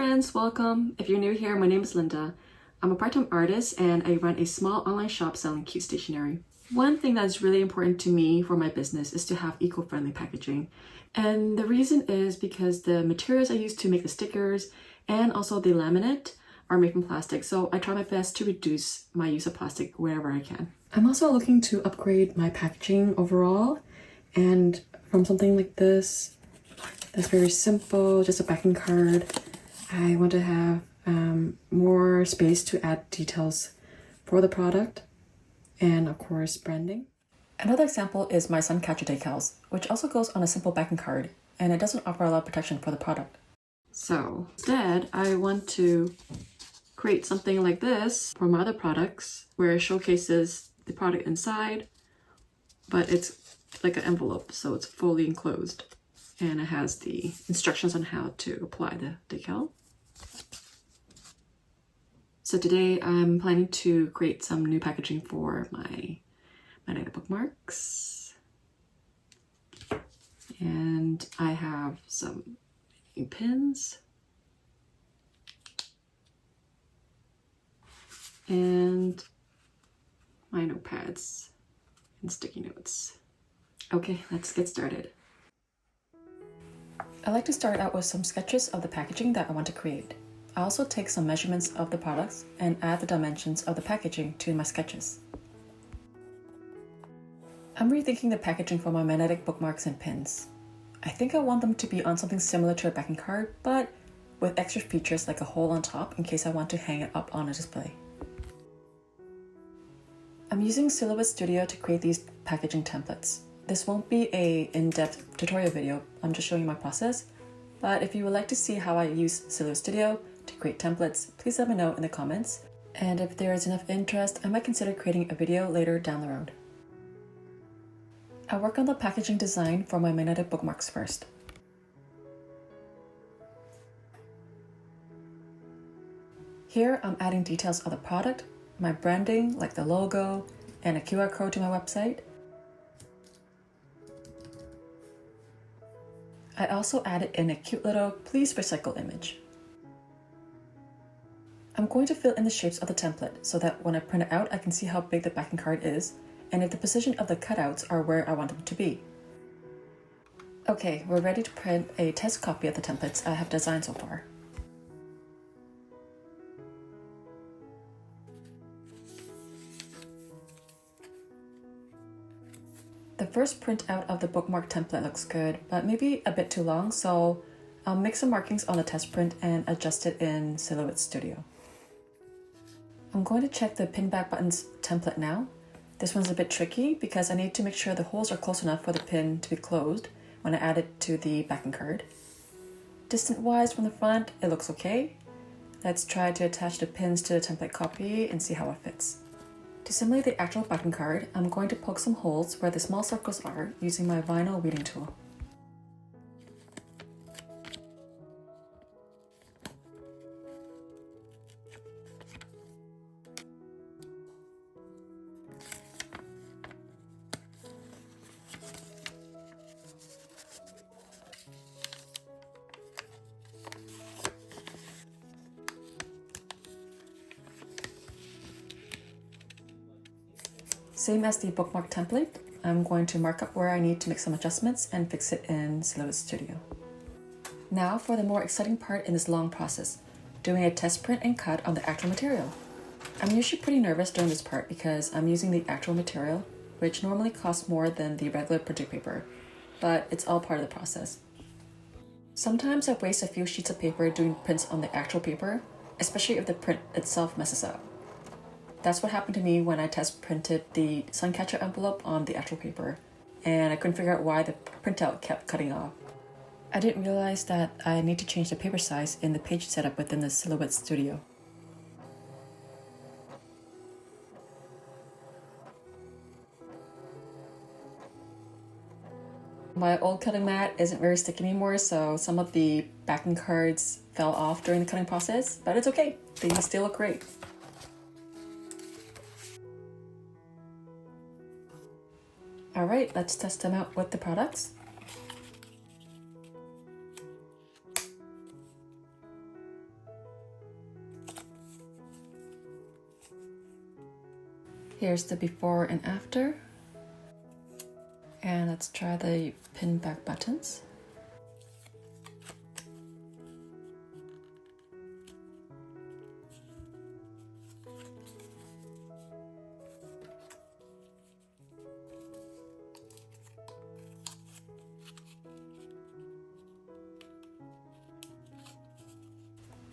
friends, welcome. If you're new here, my name is Linda. I'm a part-time artist and I run a small online shop selling cute stationery. One thing that's really important to me for my business is to have eco-friendly packaging. And the reason is because the materials I use to make the stickers and also the laminate are made from plastic, so I try my best to reduce my use of plastic wherever I can. I'm also looking to upgrade my packaging overall, and from something like this that's very simple, just a backing card, I want to have more space to add details for the product and of course branding. Another example is my sun catcher decals, which also goes on a simple backing card, and it doesn't offer a lot of protection for the product. So instead, I want to create something like this for my other products where it showcases the product inside, but it's like an envelope, so it's fully enclosed. And it has the instructions on how to apply the decal. So today I'm planning to create some new packaging for my magnetic bookmarks. And I have some pins. And my notepads and sticky notes. Okay, let's get started. I like to start out with some sketches of the packaging that I want to create. I also take some measurements of the products and add the dimensions of the packaging to my sketches. I'm rethinking the packaging for my magnetic bookmarks and pins. I think I want them to be on something similar to a backing card, but with extra features like a hole on top in case I want to hang it up on a display. I'm using Silhouette Studio to create these packaging templates. This won't be an in-depth tutorial video, I'm just showing you my process, but if you would like to see how I use Silhouette Studio to create templates, please let me know in the comments, and if there is enough interest, I might consider creating a video later down the road. I work on the packaging design for my magnetic bookmarks first. Here I'm adding details of the product, my branding like the logo, and a QR code to my website. I also added in a cute little please recycle image. I'm going to fill in the shapes of the template so that when I print it out I can see how big the backing card is and if the position of the cutouts are where I want them to be. Okay, we're ready to print a test copy of the templates I have designed so far. The first printout of the bookmark template looks good, but maybe a bit too long, so I'll make some markings on the test print and adjust it in Silhouette Studio. I'm going to check the pin back buttons template now. This one's a bit tricky because I need to make sure the holes are close enough for the pin to be closed when I add it to the backing card. Distant-wise from the front, it looks okay. Let's try to attach the pins to the template copy and see how it fits. To simulate the actual backing card, I'm going to poke some holes where the small circles are using my vinyl weeding tool. Same as the bookmark template, I'm going to mark up where I need to make some adjustments and fix it in Silhouette Studio. Now for the more exciting part in this long process, doing a test print and cut on the actual material. I'm usually pretty nervous during this part because I'm using the actual material, which normally costs more than the regular printing paper, but it's all part of the process. Sometimes I waste a few sheets of paper doing prints on the actual paper, especially if the print itself messes up. That's what happened to me when I test printed the Suncatcher envelope on the actual paper, and I couldn't figure out why the printout kept cutting off. I didn't realize that I need to change the paper size in the page setup within the Silhouette Studio. My old cutting mat isn't very sticky anymore, so some of the backing cards fell off during the cutting process, but it's okay, they still look great. Alright, let's test them out with the products. Here's the before and after. And let's try the pin back buttons.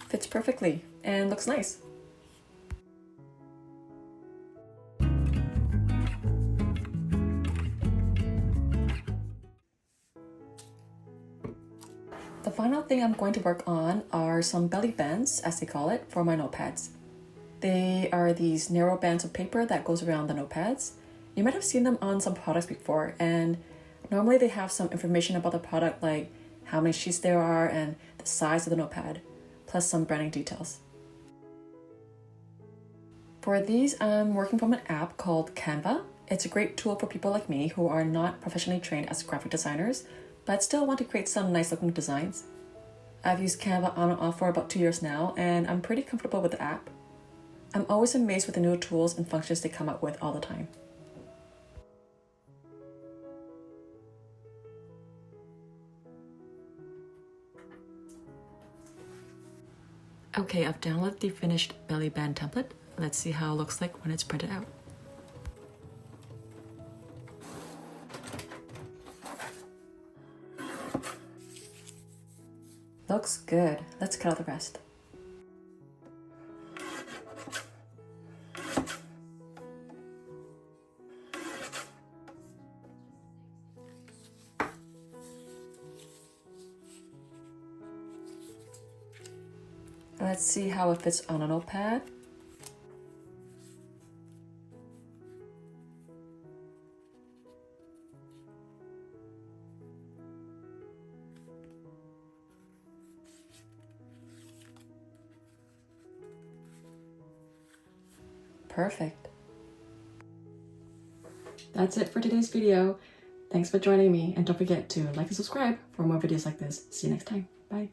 Fits perfectly and looks nice. The final thing I'm going to work on are some belly bands, as they call it, for my notepads. They are these narrow bands of paper that goes around the notepads. You might have seen them on some products before, and normally they have some information about the product, like how many sheets there are and the size of the notepad, plus some branding details. For these, I'm working from an app called Canva. It's a great tool for people like me who are not professionally trained as graphic designers, but still want to create some nice looking designs. I've used Canva on and off for about 2 years now, and I'm pretty comfortable with the app. I'm always amazed with the new tools and functions they come up with all the time. Okay, I've downloaded the finished belly band template. Let's see how it looks like when it's printed out. Looks good. Let's cut out the rest. Let's see how it fits on a notepad. Perfect. That's it for today's video. Thanks for joining me, and don't forget to like and subscribe for more videos like this. See you next time. Bye.